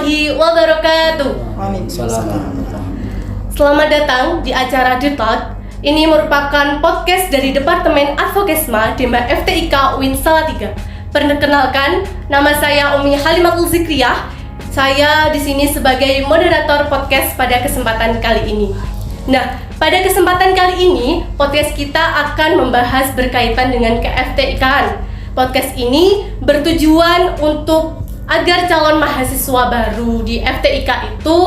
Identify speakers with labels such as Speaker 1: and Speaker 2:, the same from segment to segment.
Speaker 1: warahmatullahi wabarakatuh.
Speaker 2: Waalaikumsalam.
Speaker 1: Selamat datang di acara The Talk. Ini merupakan podcast dari Departemen Advokesma Dema FTIK UIN Salatiga. Perkenalkan, nama saya Umi Halimatul Zikriyah. Saya di sini sebagai moderator podcast pada kesempatan kali ini. Nah, pada kesempatan kali ini, podcast kita akan membahas berkaitan dengan ke-FTIK-an. Podcast ini bertujuan untuk agar calon mahasiswa baru di FTIK itu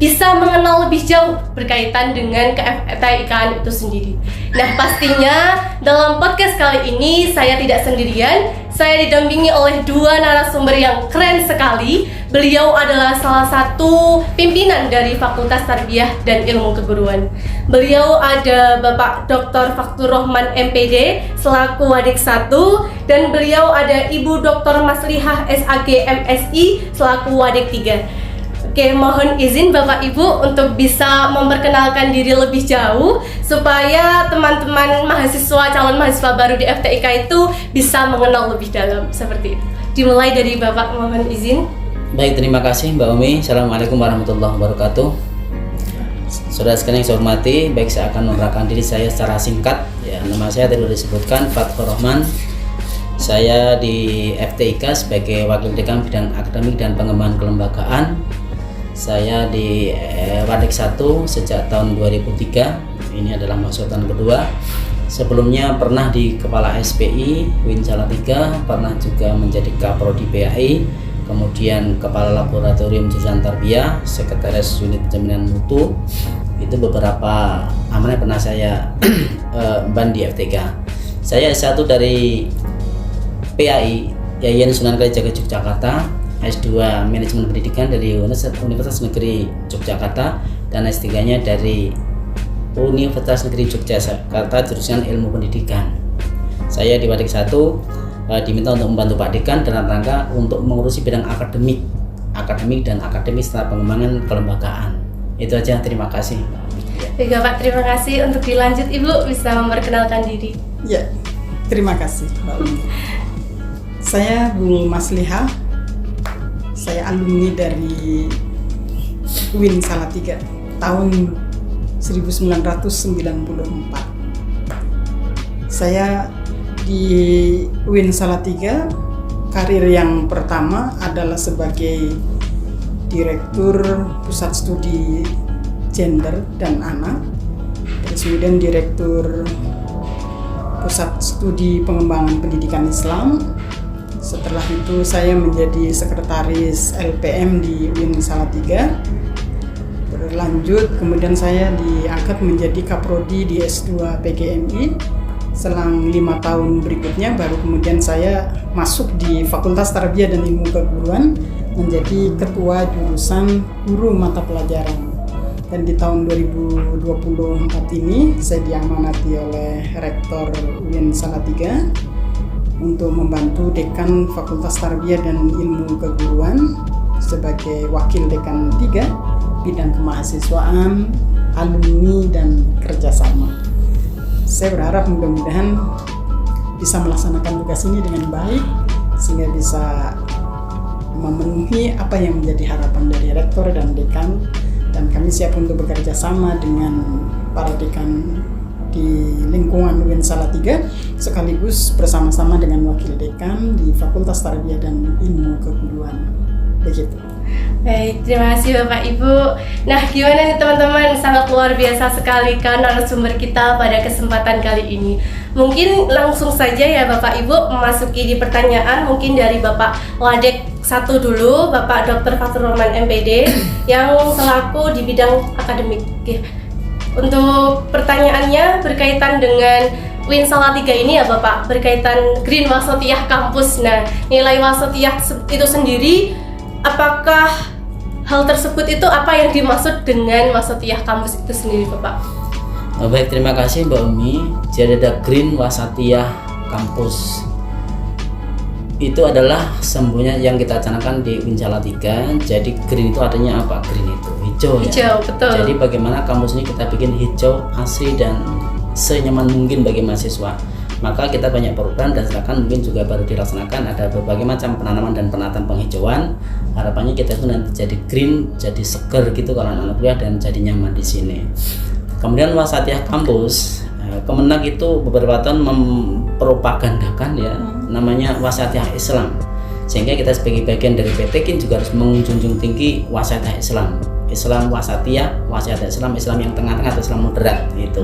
Speaker 1: bisa mengenal lebih jauh berkaitan dengan ke-FTIK-an itu sendiri. Nah, pastinya dalam podcast kali ini saya tidak sendirian. Saya didampingi oleh dua narasumber yang keren sekali. Beliau adalah salah satu pimpinan dari Fakultas Tarbiyah dan Ilmu Keguruan. Beliau ada Bapak Dr. Faktur Rohman MPD selaku Wadik 1 dan beliau ada Ibu Dr. Maslihah SAG MSI selaku Wadik 3. Oke, mohon izin Bapak Ibu untuk bisa memperkenalkan diri lebih jauh supaya teman-teman mahasiswa, calon mahasiswa baru di FTIK itu bisa mengenal lebih dalam seperti itu. Dimulai dari Bapak, mohon izin.
Speaker 2: Baik, terima kasih Mbak Umi. Assalamualaikum warahmatullahi wabarakatuh. Saudara sekalian yang saya hormati, baik saya akan memperkenalkan diri saya secara singkat. Ya, nama saya tadi sudah disebutkan, Faktur Rohman. Saya di FTIK sebagai Wakil Dekan Bidang Akademik dan Pengembangan Kelembagaan. Saya di Wadik 1 sejak tahun 2003. Ini adalah masuk tahun kedua. Sebelumnya pernah di Kepala SPI UIN Salatiga, pernah juga menjadi Kaprodi PAI, kemudian Kepala Laboratorium Jurusan Tarbiyah, Sekretaris Unit Jaminan Mutu. Itu beberapa amanah pernah saya ban di FTK. Saya S1 dari PAI Yayan Sunan Kalijaga Yogyakarta, S2 Manajemen Pendidikan dari Universitas Negeri Yogyakarta, dan S3-nya dari Universitas Negeri Yogyakarta jurusan Ilmu Pendidikan. Saya di Wadik 1 diminta untuk membantu Pak Dekan dalam rangka untuk mengurusi bidang akademik dan akademis serta pengembangan kelembagaan. Itu aja, terima kasih.
Speaker 1: Baik Pak, terima kasih. Untuk dilanjut Ibu bisa memperkenalkan diri.
Speaker 3: Ya, terima kasih Mbak Umi. Saya Bu Maslihah. Saya alumni dari UIN Salatiga tahun 1994. Saya di UIN Salatiga, karir yang pertama adalah sebagai Direktur Pusat Studi Gender dan Anak, terus kemudian Direktur Pusat Studi Pengembangan Pendidikan Islam. Setelah itu saya menjadi sekretaris LPM di UIN Salatiga. Berlanjut, kemudian saya diangkat menjadi Kaprodi di S2 PGMI. Selang 5 tahun berikutnya baru kemudian saya masuk di Fakultas Tarbiyah dan Ilmu Keguruan menjadi ketua jurusan guru mata pelajaran. Dan di tahun 2024 ini saya diamanati oleh Rektor UIN Salatiga untuk membantu Dekan Fakultas Tarbiyah dan Ilmu Keguruan sebagai Wakil Dekan 3 bidang kemahasiswaan, alumni, dan kerjasama. Saya berharap mudah-mudahan bisa melaksanakan tugas ini dengan baik sehingga bisa memenuhi apa yang menjadi harapan dari Rektor dan Dekan, dan kami siap untuk bekerja sama dengan para Dekan di lingkungan UIN Salatiga sekaligus bersama-sama dengan Wakil Dekan di Fakultas Tarbiyah dan Ilmu Keguruan. Begitu.
Speaker 1: Baik, terima kasih Bapak Ibu. Nah, gimana nih teman-teman? Sangat luar biasa sekali kan narasumber kita pada kesempatan kali ini. Mungkin langsung saja ya Bapak Ibu memasuki di pertanyaan mungkin dari Bapak Wadik 1 dulu, Bapak Dr. Faktur Rohman MPD yang selaku di bidang akademik. Untuk pertanyaannya berkaitan dengan UIN Salatiga ini ya Bapak, berkaitan Green Wasatiyah Kampus. Nah, nilai Wasatiyah itu sendiri, apakah hal tersebut itu apa yang dimaksud dengan Wasatiyah Kampus itu sendiri Bapak?
Speaker 2: Baik, terima kasih Mbak Umi. Jadi ada Green Wasatiyah Kampus. Itu adalah sembunyian yang kita canangkan di UIN Salatiga. Jadi green itu artinya apa? Green itu hijau ya.
Speaker 1: Hijau, betul.
Speaker 2: Jadi bagaimana kampus ini kita bikin hijau, asri, dan senyaman mungkin bagi mahasiswa. maka kita banyak program dan silakan mungkin juga baru dilaksanakan, ada berbagai macam penanaman dan penataan penghijauan. Harapannya kita itu nanti jadi green, jadi seger gitu kalau anak-anak kuliah dan jadi nyaman di sini. Kemudian Wasatiyah Kampus, Kemenag itu beberapa tahun mempropagandakan ya namanya Wasatiyah Islam, sehingga kita sebagai bagian dari PT KIN juga harus menjunjung tinggi Wasatiyah Islam, Islam Wasatiyah, Wasatiyah Islam, Islam yang tengah-tengah atau Islam moderat gitu.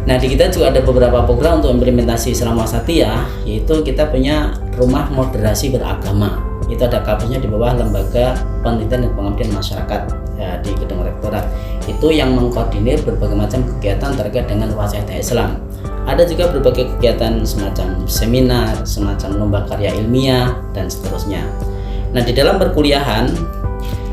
Speaker 2: Nah di kita juga ada beberapa program untuk implementasi Islam Wasatiyah, yaitu kita punya rumah moderasi beragama. Itu ada kampusnya di bawah Lembaga Penelitian dan Pengabdian Masyarakat ya, di Gedung Rektorat. Itu yang mengkoordinir berbagai macam kegiatan terkait dengan Wasatiyah Islam. Ada juga berbagai kegiatan semacam seminar, semacam lomba karya ilmiah dan seterusnya. Nah di dalam perkuliahan,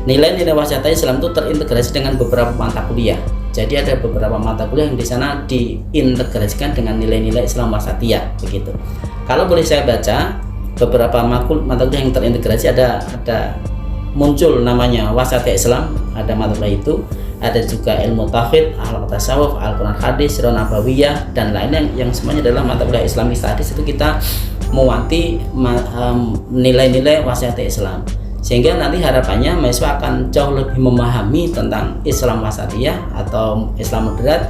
Speaker 2: nilai-nilai Wasatiyah Islam itu terintegrasi dengan beberapa mata kuliah. Jadi ada beberapa mata kuliah yang di sana diintegrasikan dengan nilai-nilai Islam Wasatiyah begitu. Kalau boleh saya baca beberapa mata kuliah yang terintegrasi, ada muncul namanya Wasatiyah Islam, ada mata kuliah itu. Ada juga ilmu tauhid, akhlak tasawuf, Al-Quran hadis, sirah nabawiyah dan lainnya yang semuanya adalah mata kuliah Islami hadis. Itu kita mewanti nilai-nilai Wasatiyah Islam, sehingga nanti harapannya mahasiswa akan jauh lebih memahami tentang Islam Wasatiyah atau Islam moderat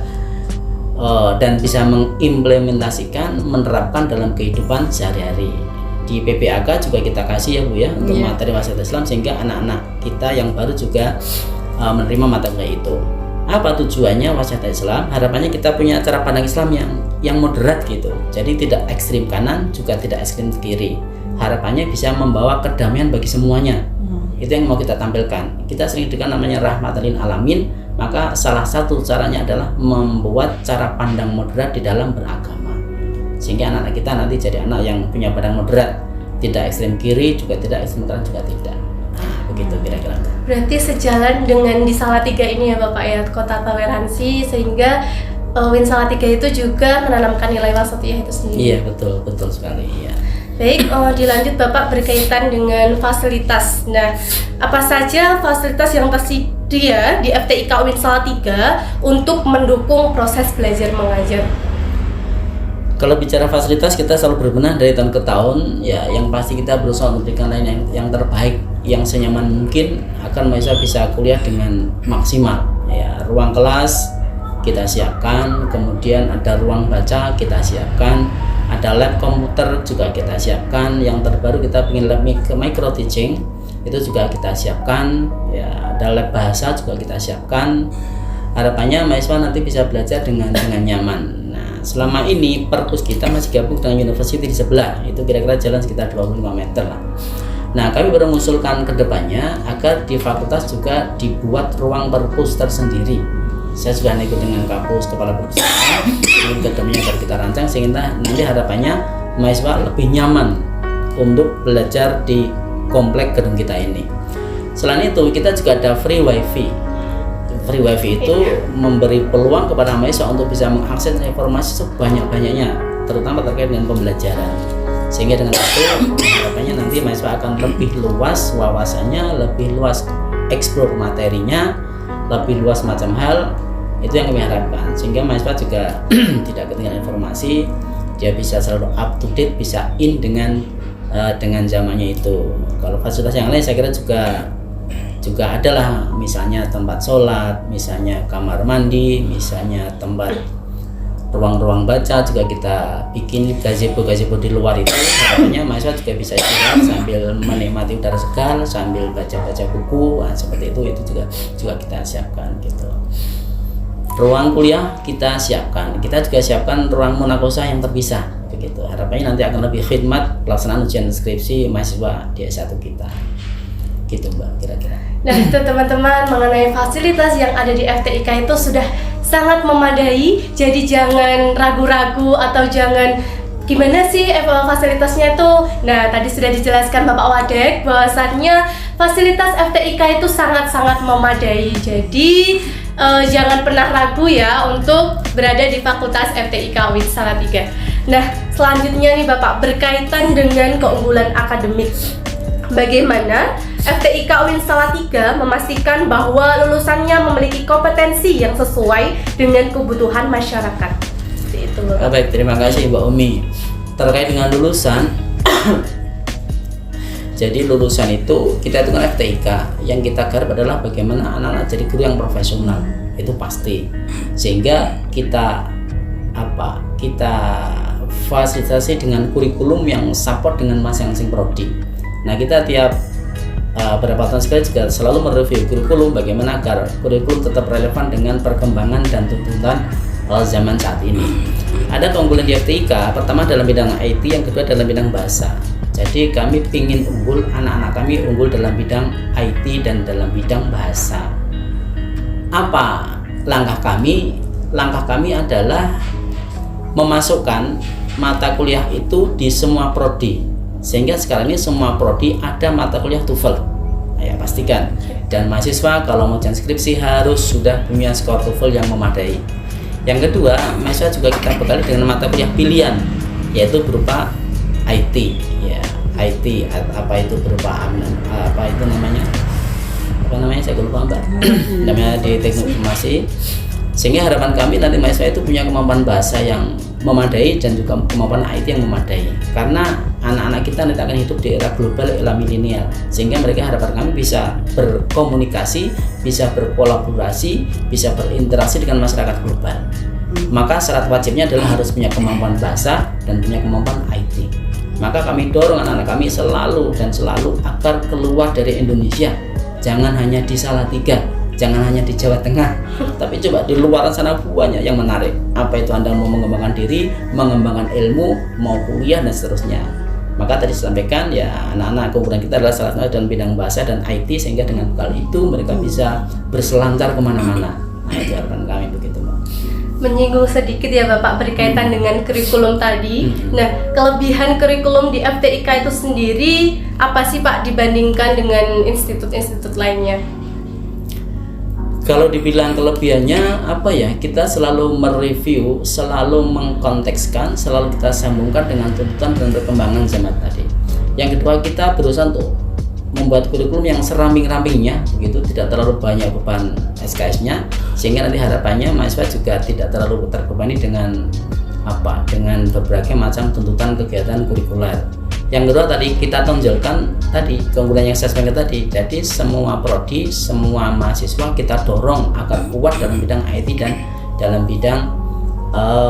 Speaker 2: dan bisa mengimplementasikan, menerapkan dalam kehidupan sehari-hari. Di PPAK juga kita kasih ya Bu ya untuk materi Wasatiyah Islam, sehingga anak-anak kita yang baru juga menerima mata kuliah itu. Apa tujuannya Wasatiyah Islam? Harapannya kita punya cara pandang Islam yang moderat gitu. Jadi tidak ekstrim kanan juga tidak ekstrim kiri. Harapannya bisa membawa kedamaian bagi semuanya. Itu yang mau kita tampilkan. Kita sering dengar namanya rahmatan lil alamin, maka salah satu caranya adalah membuat cara pandang moderat di dalam beragama, sehingga anak-anak kita nanti jadi anak yang punya pandang moderat, tidak ekstrem kiri juga tidak ekstrem kanan juga tidak. Begitu kira-kira.
Speaker 1: Berarti sejalan dengan di Salatiga ini ya Bapak ya, kota toleransi, sehingga Win Salatiga itu juga menanamkan nilai Wasatiyah itu sendiri.
Speaker 2: Iya betul sekali ya.
Speaker 1: Baik, dilanjut Bapak berkaitan dengan fasilitas. Nah, apa saja fasilitas yang tersedia di FTIK Win Salatiga untuk mendukung proses belajar mengajar?
Speaker 2: Kalau bicara fasilitas, kita selalu berbenah dari tahun ke tahun ya, yang pasti kita berusaha memberikan layanan yang terbaik, yang senyaman mungkin akan mahasiswa bisa kuliah dengan maksimal ya. Ruang kelas kita siapkan, kemudian ada ruang baca kita siapkan, ada lab komputer juga kita siapkan, yang terbaru kita ingin lab micro teaching itu juga kita siapkan ya, ada lab bahasa juga kita siapkan. Harapannya mahasiswa nanti bisa belajar dengan nyaman. Selama ini perpus kita masih gabung dengan university di sebelah, itu kira-kira jalan sekitar 25 meter lah. Nah kami baru mengusulkan ke depannya agar di fakultas juga dibuat ruang perpus tersendiri. Saya sudah ikut dengan kampus kepala perpustakaan, ini kedamaian baru kita rancang, sehingga nanti harapannya mahasiswa lebih nyaman untuk belajar di komplek gedung kita ini. Selain itu kita juga ada free wifi. Free wifi itu memberi peluang kepada mahasiswa untuk bisa mengakses informasi sebanyak-banyaknya, terutama terkait dengan pembelajaran, sehingga dengan itu harapannya nanti mahasiswa akan lebih luas wawasannya, lebih luas eksplor materinya, lebih luas macam hal. Itu yang kami harapkan, sehingga mahasiswa juga tidak ketinggalan informasi, dia bisa selalu up to date, bisa in dengan zamannya itu. Kalau fasilitas yang lain saya kira juga adalah, misalnya tempat sholat, misalnya kamar mandi, misalnya tempat ruang-ruang baca juga kita bikin gazebo di luar itu. Harapannya mahasiswa juga bisa istirahat sambil menikmati udara segar, sambil baca-baca buku, seperti itu juga kita siapkan gitu. Ruang kuliah kita siapkan, kita juga siapkan ruang munakosah yang terpisah begitu. Harapannya nanti akan lebih khidmat pelaksanaan ujian skripsi mahasiswa di S1 kita. Gitu Mbak, kira-kira.
Speaker 1: Nah itu teman-teman, mengenai fasilitas yang ada di FTIK itu sudah sangat memadai, jadi jangan ragu-ragu atau jangan gimana sih fasilitasnya itu. Nah tadi sudah dijelaskan Bapak Wadek bahwasannya fasilitas FTIK itu sangat-sangat memadai, jadi jangan pernah ragu ya untuk berada di Fakultas FTIK Win Salatiga. Nah selanjutnya nih Bapak, berkaitan dengan keunggulan akademik, bagaimana FTIK Win Salatiga memastikan bahwa lulusannya memiliki kompetensi yang sesuai dengan kebutuhan masyarakat? Betul, Bapak.
Speaker 2: Baik, terima kasih Mbak Umi. Terkait dengan lulusan, jadi lulusan itu kita itu kan FTIK, yang kita garap adalah bagaimana anak-anak jadi guru yang profesional, itu pasti. Sehingga kita fasilitasi dengan kurikulum yang support dengan masing-masing prodi. Nah, kita tiap beberapa tahun sekali juga selalu mereview kurikulum bagaimana agar kurikulum tetap relevan dengan perkembangan dan tuntutan zaman saat ini. Ada keunggulan di FTIK, pertama dalam bidang IT, yang kedua dalam bidang bahasa. Jadi kami ingin unggul, anak-anak kami unggul dalam bidang IT dan dalam bidang bahasa. Apa langkah kami? Langkah kami adalah memasukkan mata kuliah itu di semua prodi, sehingga sekarang ini semua prodi ada mata kuliah TOEFL. Ya, pastikan. Dan mahasiswa kalau mau skripsi harus sudah punya skor TOEFL yang memadai. Yang kedua, mahasiswa juga kita bekali dengan mata kuliah pilihan, yaitu berupa IT, ya, IT apa itu berupa apa itu namanya? Apa namanya? Saya lupa, Mbak. Namanya di teknik informasi. Sehingga harapan kami nanti mahasiswa itu punya kemampuan bahasa yang memadai dan juga kemampuan IT yang memadai. Karena anak-anak kita nanti akan hidup di era global, era milenial. Sehingga mereka harapan kami bisa berkomunikasi, bisa berkolaborasi, bisa berinteraksi dengan masyarakat global. Maka syarat wajibnya adalah harus punya kemampuan bahasa dan punya kemampuan IT. Maka kami dorong anak-anak kami selalu agar keluar dari Indonesia. Jangan hanya di Salatiga, jangan hanya di Jawa Tengah, tapi coba di luar sana banyak yang menarik. Apa itu Anda mau mengembangkan diri, mengembangkan ilmu, mau kuliah dan seterusnya. Maka tadi disampaikan ya, anak-anak keunggulan kita adalah salah satu dalam bidang bahasa dan IT, sehingga dengan bekal itu mereka bisa berselancar kemana-mana. Nah, itu harapan kami begitu, Mbak.
Speaker 1: Menyinggung sedikit ya Bapak berkaitan dengan kurikulum tadi. Nah, kelebihan kurikulum di FTIK itu sendiri apa sih Pak dibandingkan dengan institut-institut lainnya?
Speaker 2: Kalau dibilang kelebihannya apa ya, kita selalu mereview, selalu mengkontekskan, selalu kita sambungkan dengan tuntutan dan perkembangan zaman tadi. Yang kedua, kita berusaha untuk membuat kurikulum yang seramping-rampingnya, begitu, tidak terlalu banyak beban SKS-nya, sehingga nanti harapannya mahasiswa juga tidak terlalu terbebani dengan berbagai macam tuntutan kegiatan kurikuler. Yang kedua tadi kita tonjolkan tadi keunggulan yang saya sampaikan tadi. Jadi semua prodi, semua mahasiswa kita dorong agar kuat dalam bidang IT dan dalam bidang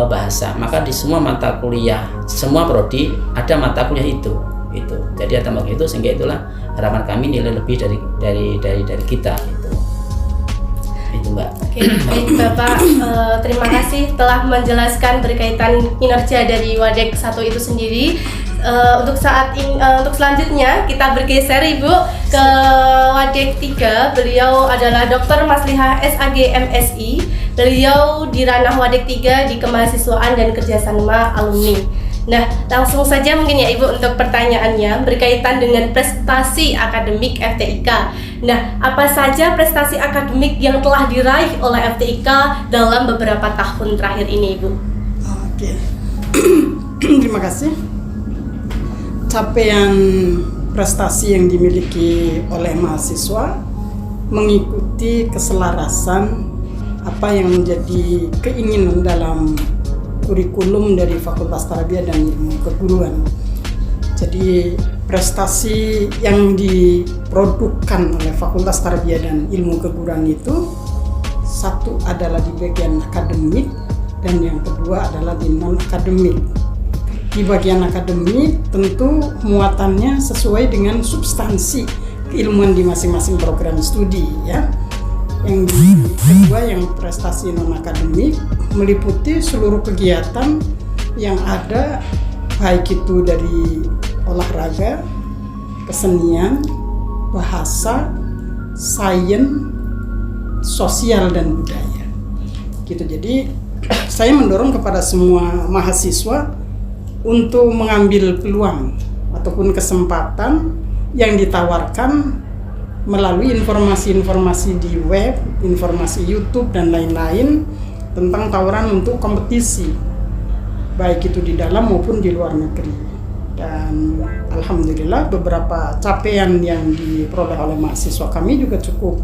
Speaker 2: bahasa. Maka di semua mata kuliah, semua prodi ada mata kuliah itu. Jadi ada mata itu, sehingga itulah harapan kami nilai lebih dari kita itu Mbak.
Speaker 1: Oke, baik Bapak, terima kasih telah menjelaskan berkaitan kinerja dari Wadek 1 itu sendiri. Untuk selanjutnya kita bergeser Ibu ke Wadek 3. Beliau adalah Dr. Maslihah SAG MSI. Beliau di ranah Wadek 3 di Kemahasiswaan dan Kerjasama Alumni. Nah, langsung saja mungkin ya Ibu untuk pertanyaannya berkaitan dengan prestasi akademik FTIK. Nah, apa saja prestasi akademik yang telah diraih oleh FTIK dalam beberapa tahun terakhir ini, Ibu?
Speaker 3: Oke. Terima kasih. Capaian prestasi yang dimiliki oleh mahasiswa mengikuti keselarasan apa yang menjadi keinginan dalam kurikulum dari Fakultas Tarbiyah dan Ilmu Keguruan. Jadi prestasi yang diprodukkan oleh Fakultas Tarbiyah dan Ilmu Keguruan itu, satu adalah di bagian akademik dan yang kedua adalah di non akademik. Di bagian akademik tentu muatannya sesuai dengan substansi keilmuan di masing-masing program studi ya. Yang kedua, yang prestasi non akademik meliputi seluruh kegiatan yang ada, baik itu dari olahraga, kesenian, bahasa, sains, sosial dan budaya. Gitu. Jadi saya mendorong kepada semua mahasiswa untuk mengambil peluang ataupun kesempatan yang ditawarkan melalui informasi-informasi di web, informasi YouTube dan lain-lain tentang tawaran untuk kompetisi, baik itu di dalam maupun di luar negeri. Dan alhamdulillah beberapa capaian yang diperoleh oleh mahasiswa kami juga cukup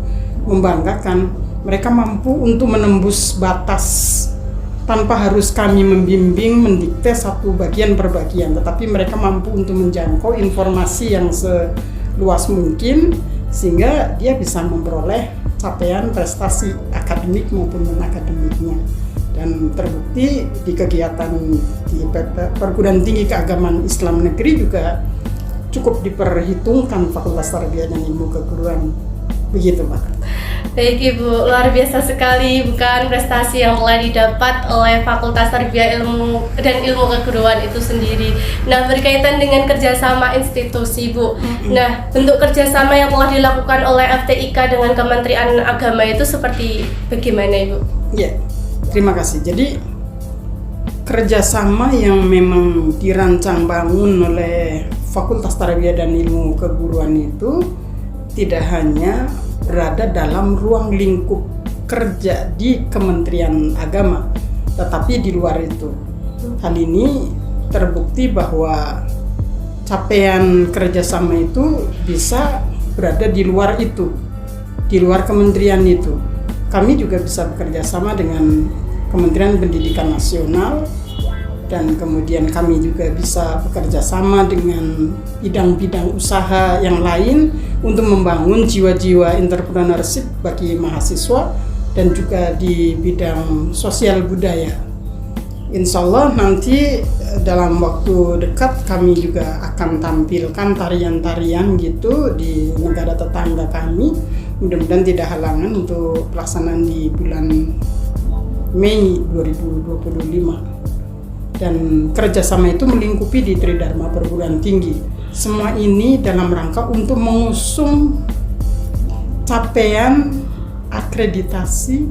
Speaker 3: membanggakan. Mereka mampu untuk menembus batas tanpa harus kami membimbing, mendikte satu bagian per bagian, tetapi mereka mampu untuk menjangkau informasi yang seluas mungkin sehingga dia bisa memperoleh capaian prestasi akademik maupun non-akademiknya. Dan terbukti di kegiatan di Perguruan Tinggi Keagamaan Islam Negeri juga cukup diperhitungkan Fakultas Tarbiyah dan Ilmu Keguruan. Begitu, Pak.
Speaker 1: Baik Ibu, luar biasa sekali bukan prestasi yang telah didapat oleh Fakultas Tarbiyah Ilmu dan Ilmu Keguruan itu sendiri. Nah, berkaitan dengan kerjasama institusi, Bu. Nah, bentuk kerjasama yang telah dilakukan oleh FTIK dengan Kementerian Agama itu seperti bagaimana, Ibu?
Speaker 3: Ya, terima kasih. Jadi kerjasama yang memang dirancang bangun oleh Fakultas Tarbiyah dan Ilmu Keguruan itu tidak hanya berada dalam ruang lingkup kerja di Kementerian Agama, tetapi di luar itu. Hal ini terbukti bahwa capaian kerjasama itu bisa berada di luar itu, di luar kementerian itu. Kami juga bisa bekerja sama dengan Kementerian Pendidikan Nasional, dan kemudian kami juga bisa bekerja sama dengan bidang-bidang usaha yang lain untuk membangun jiwa-jiwa entrepreneurship bagi mahasiswa dan juga di bidang sosial budaya. Insya Allah nanti dalam waktu dekat kami juga akan tampilkan tarian-tarian gitu di negara tetangga kami. Mudah-mudahan tidak halangan untuk pelaksanaan di bulan Mei 2025. Dan kerjasama itu melingkupi di Tridharma Perguruan Tinggi. Semua ini dalam rangka untuk mengusung capaian akreditasi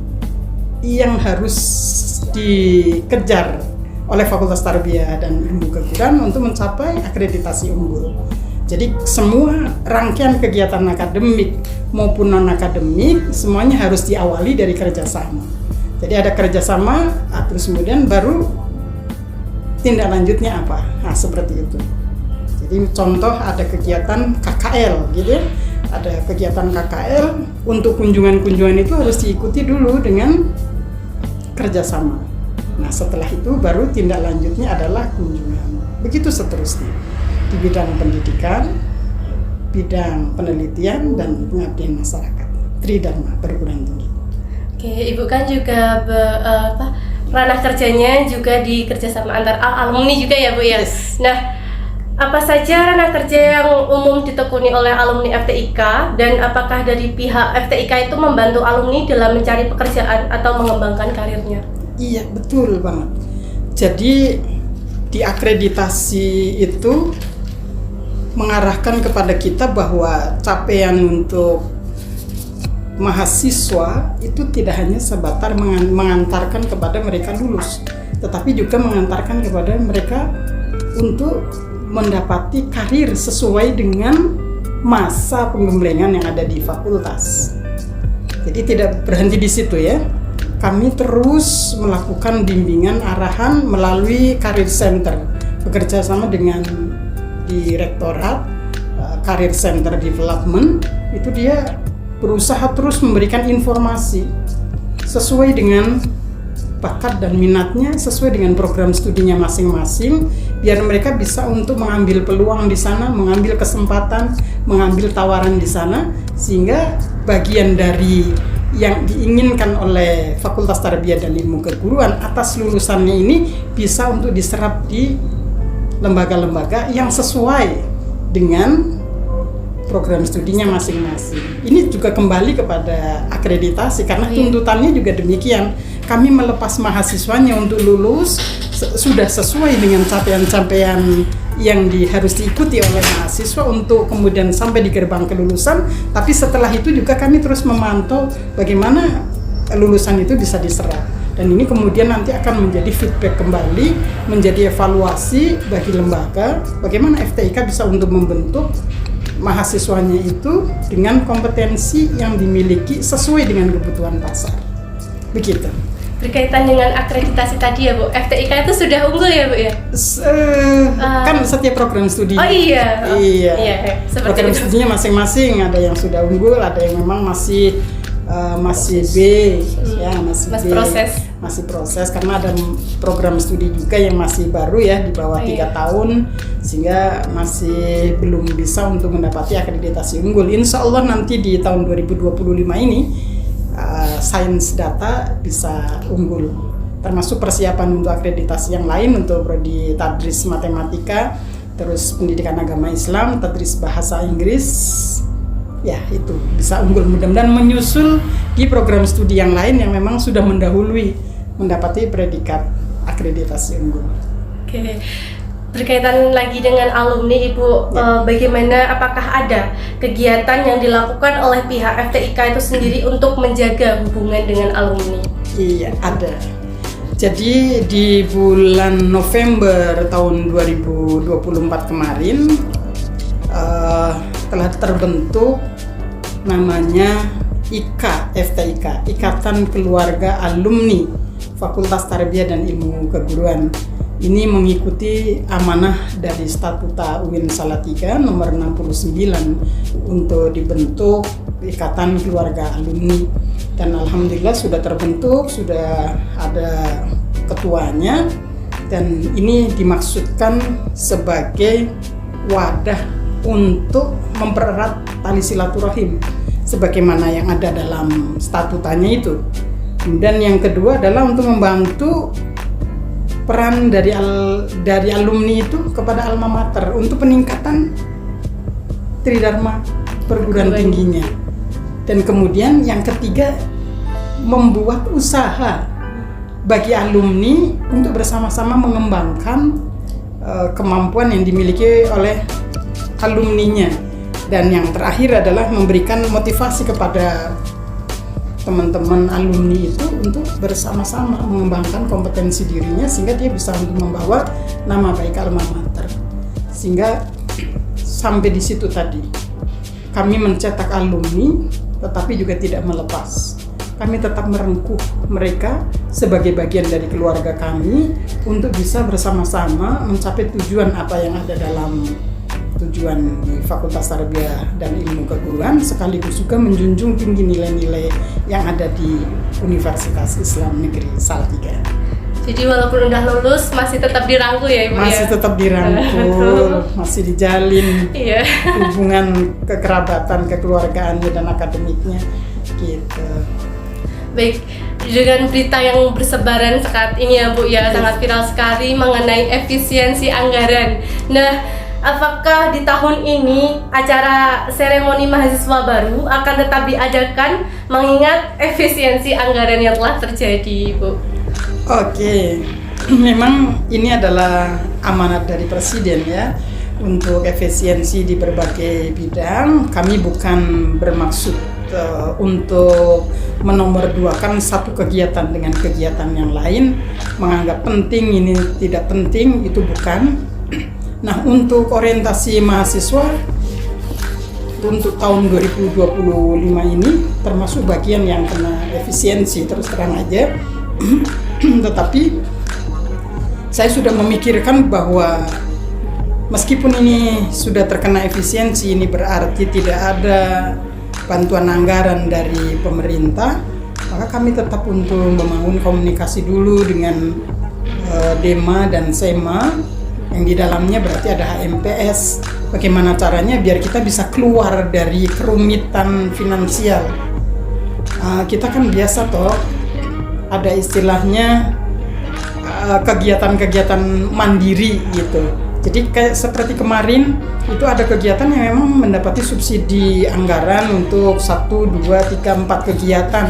Speaker 3: yang harus dikejar oleh Fakultas Tarbiyah dan Ilmu Keguruan untuk mencapai akreditasi unggul. Jadi semua rangkaian kegiatan akademik maupun non-akademik semuanya harus diawali dari kerjasama. Jadi ada kerjasama, terus kemudian baru tindak lanjutnya apa? Nah, seperti itu. Jadi contoh ada kegiatan KKL gitu ya. Ada kegiatan KKL, untuk kunjungan-kunjungan itu harus diikuti dulu dengan kerjasama. Nah, setelah itu baru tindak lanjutnya adalah kunjungan. Begitu seterusnya. Di bidang pendidikan, bidang penelitian, dan pengabdian masyarakat. Tridharma Perguruan Tinggi.
Speaker 1: Oke, Ibu kan juga ranah kerjanya juga di kerjasama antar alumni juga ya, Bu ya.
Speaker 3: Yes.
Speaker 1: Nah, apa saja ranah kerja yang umum ditekuni oleh alumni FTIK, dan apakah dari pihak FTIK itu membantu alumni dalam mencari pekerjaan atau mengembangkan karirnya?
Speaker 3: Iya, betul banget. Jadi di akreditasi itu mengarahkan kepada kita bahwa capaian untuk mahasiswa itu tidak hanya sebatas mengantarkan kepada mereka lulus, tetapi juga mengantarkan kepada mereka untuk mendapati karir sesuai dengan masa pengembangan yang ada di fakultas. Jadi tidak berhenti di situ ya. Kami terus melakukan bimbingan arahan melalui Career Center, bekerja sama dengan Direktorat Career Center Development. Itu dia berusaha terus memberikan informasi sesuai dengan bakat dan minatnya, sesuai dengan program studinya masing-masing, biar mereka bisa untuk mengambil peluang di sana, mengambil kesempatan, mengambil tawaran di sana, sehingga bagian dari yang diinginkan oleh Fakultas Tarbiyah dan Ilmu Keguruan atas lulusannya ini bisa untuk diserap di lembaga-lembaga yang sesuai dengan program studinya masing-masing. Ini juga kembali kepada akreditasi, karena tuntutannya juga demikian. Kami melepas mahasiswanya untuk lulus sudah sesuai dengan capaian-capaian yang harus diikuti oleh mahasiswa untuk kemudian sampai di gerbang kelulusan. Tapi setelah itu juga kami terus memantau bagaimana lulusan itu bisa diserap. Dan ini kemudian nanti akan menjadi feedback kembali, menjadi evaluasi bagi lembaga, bagaimana FTIK bisa untuk membentuk mahasiswanya itu dengan kompetensi yang dimiliki sesuai dengan kebutuhan pasar. Begitu.
Speaker 1: Berkaitan dengan akreditasi tadi ya, Bu, FTIK itu sudah unggul ya, Bu ya?
Speaker 3: Kan setiap program studi.
Speaker 1: Oh iya.
Speaker 3: Iya. Program studinya masing-masing, ada yang sudah unggul, ada yang memang masih masih B, ya masih
Speaker 1: Masih
Speaker 3: B,
Speaker 1: proses.
Speaker 3: masih proses karena ada program studi juga yang masih baru ya di bawah 3 tahun sehingga masih belum bisa untuk mendapati akreditasi unggul. Insya Allah nanti di tahun 2025 ini sains data bisa unggul, termasuk persiapan untuk akreditasi yang lain untuk prodi tadris matematika, terus pendidikan agama Islam, tadris bahasa Inggris. Ya itu bisa unggul, mudah-mudahan menyusul di program studi yang lain yang memang sudah mendahului mendapati predikat akreditasi unggul.
Speaker 1: Oke. Berkaitan lagi dengan alumni Ibu, bagaimana, apakah ada kegiatan yang dilakukan oleh pihak FTIK itu sendiri untuk menjaga hubungan dengan alumni?
Speaker 3: Iya, ada. Jadi di bulan November tahun 2024 kemarin telah terbentuk namanya FTIK, Ikatan Keluarga Alumni Fakultas Tarbiyah dan Ilmu Keguruan. Ini mengikuti amanah dari Statuta UIN Salatiga nomor 69 untuk dibentuk Ikatan Keluarga Alumni. Dan alhamdulillah sudah terbentuk, sudah ada ketuanya, dan ini dimaksudkan sebagai wadah untuk mempererat tali silaturahim sebagaimana yang ada dalam statutanya itu. Dan yang kedua adalah untuk membantu peran dari alumni itu kepada alma mater untuk peningkatan tridharma perguruan tingginya. Dan kemudian yang ketiga, membuat usaha bagi alumni untuk bersama-sama mengembangkan kemampuan yang dimiliki oleh alumninya. Dan yang terakhir adalah memberikan motivasi kepada teman-teman alumni itu untuk bersama-sama mengembangkan kompetensi dirinya sehingga dia bisa untuk membawa nama baik alma mater. Sehingga sampai di situ tadi kami mencetak alumni, tetapi juga tidak melepas. Kami tetap merengkuh mereka sebagai bagian dari keluarga kami untuk bisa bersama-sama mencapai tujuan apa yang ada dalam tujuan di Fakultas Tarbiyah dan Ilmu Keguruan, sekaligus juga menjunjung tinggi nilai-nilai yang ada di Universitas Islam Negeri Salatiga.
Speaker 1: Jadi walaupun udah lulus masih tetap dirangkul ya Ibu?
Speaker 3: Masih tetap dirangkul, masih dijalin hubungan kekerabatan, kekeluargaannya dan akademiknya gitu.
Speaker 1: Baik, dengan berita yang bersebaran saat ini ya Bu ya, sangat viral sekali mengenai efisiensi anggaran. Nah, apakah di tahun ini acara seremoni mahasiswa baru akan tetap diadakan mengingat efisiensi anggaran yang telah terjadi, Bu?
Speaker 3: Oke, memang ini adalah amanat dari Presiden ya untuk efisiensi di berbagai bidang. Kami bukan bermaksud untuk menomorduakan satu kegiatan dengan kegiatan yang lain, menganggap penting ini tidak penting, itu bukan. Nah, untuk orientasi mahasiswa untuk tahun 2025 ini termasuk bagian yang kena efisiensi, terus terang aja. Tetapi saya sudah memikirkan bahwa meskipun ini sudah terkena efisiensi, ini berarti tidak ada bantuan anggaran dari pemerintah, maka kami tetap untuk membangun komunikasi dulu dengan DEMA dan SEMA yang di dalamnya berarti ada HMPS. Bagaimana caranya biar kita bisa keluar dari kerumitan finansial. Kita kan biasa toh ada istilahnya kegiatan-kegiatan mandiri gitu. Jadi kayak seperti kemarin itu ada kegiatan yang memang mendapati subsidi anggaran untuk 1, 2, 3, 4 kegiatan.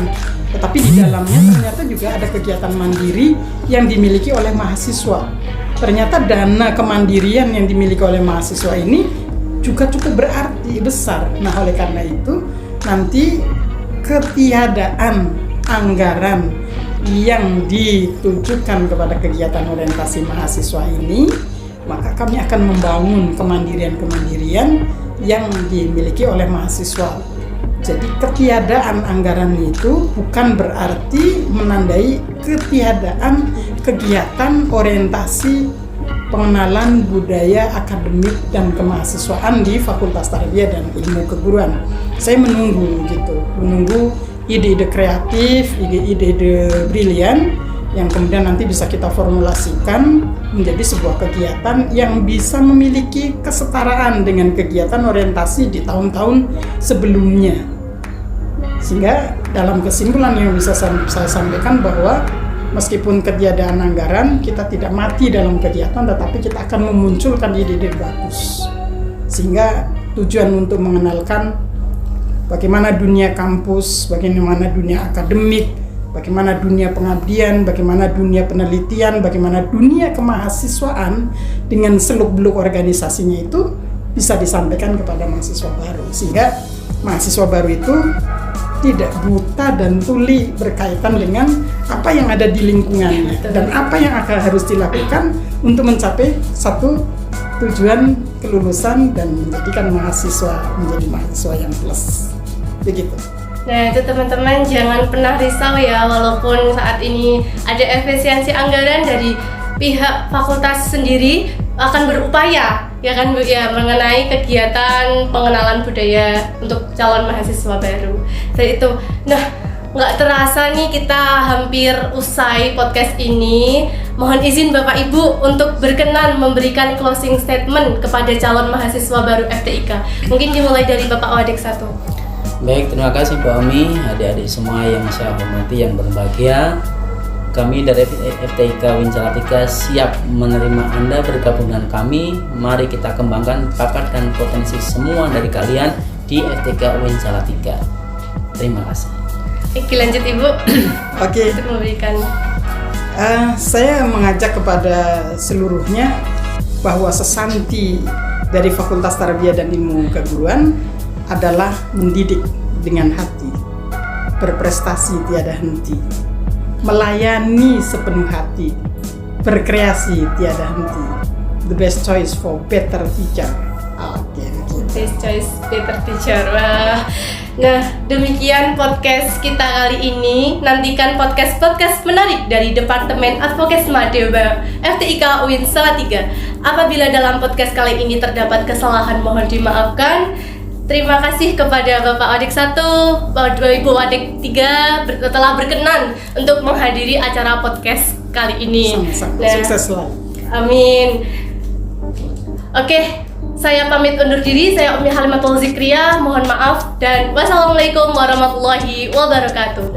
Speaker 3: Tetapi di dalamnya ternyata juga ada kegiatan mandiri yang dimiliki oleh mahasiswa. Ternyata dana kemandirian yang dimiliki oleh mahasiswa ini juga cukup berarti besar. Nah, oleh karena itu nanti ketiadaan anggaran yang ditujukan kepada kegiatan orientasi mahasiswa ini, maka kami akan membangun kemandirian-kemandirian yang dimiliki oleh mahasiswa. Jadi ketiadaan anggaran itu bukan berarti menandai ketiadaan kegiatan orientasi pengenalan budaya akademik dan kemahasiswaan di Fakultas Tarbiyah dan Ilmu Keguruan. Saya menunggu ide-ide kreatif, ide-ide brilian yang kemudian nanti bisa kita formulasikan menjadi sebuah kegiatan yang bisa memiliki kesetaraan dengan kegiatan orientasi di tahun-tahun sebelumnya. Sehingga dalam kesimpulan yang bisa saya sampaikan bahwa meskipun ketiadaan anggaran, kita tidak mati dalam kegiatan, tetapi kita akan memunculkan ide-ide bagus. Sehingga tujuan untuk mengenalkan bagaimana dunia kampus, bagaimana dunia akademik, bagaimana dunia pengabdian, bagaimana dunia penelitian, bagaimana dunia kemahasiswaan dengan seluk-beluk organisasinya itu bisa disampaikan kepada mahasiswa baru. Sehingga mahasiswa baru itu tidak buta dan tuli berkaitan dengan apa yang ada di lingkungannya dan apa yang harus dilakukan untuk mencapai satu tujuan kelulusan dan menjadikan mahasiswa menjadi mahasiswa yang plus. Begitu.
Speaker 1: Nah itu teman-teman jangan pernah risau ya, walaupun saat ini ada efisiensi anggaran dari pihak fakultas sendiri akan berupaya ya kan Bu ya mengenai kegiatan pengenalan budaya untuk calon mahasiswa baru. Dari itu, nah nggak terasa nih kita hampir usai podcast ini. Mohon izin Bapak Ibu untuk berkenan memberikan closing statement kepada calon mahasiswa baru FTIK. Mungkin dimulai dari Bapak Wadik 1.
Speaker 2: Baik, terima kasih Mbak Omi, adik-adik semua yang saya hormati, yang berbahagia. Kami dari FTIK Win Salatiga siap menerima Anda bergabung dengan kami. Mari kita kembangkan bakat dan potensi semua dari kalian di FTIK Win Salatiga. Terima kasih.
Speaker 1: Oke, lanjut Ibu.
Speaker 3: Oke.
Speaker 1: Untuk memberikan.
Speaker 3: Saya mengajak kepada seluruhnya bahwa sesanti dari Fakultas Tarbiyah dan Ilmu Keguruan adalah mendidik dengan hati, berprestasi tiada henti, melayani sepenuh hati, berkreasi tiada henti. The best choice for better teacher. Oke.
Speaker 1: Best choice better teacher. Wah. Nah, demikian podcast kita kali ini. Nantikan podcast-podcast menarik dari Departemen Advokesma DEBA FTIK UIN Salatiga. Apabila dalam podcast kali ini terdapat kesalahan, mohon dimaafkan. Terima kasih kepada Bapak Wadik 1, Ibu Wadik 3 telah berkenan untuk menghadiri acara podcast kali ini.
Speaker 3: Sama-sama. Sukses selalu.
Speaker 1: Amin. Oke, saya pamit undur diri. Saya Umi Halimatul Zikriya. Mohon maaf dan wassalamualaikum warahmatullahi wabarakatuh.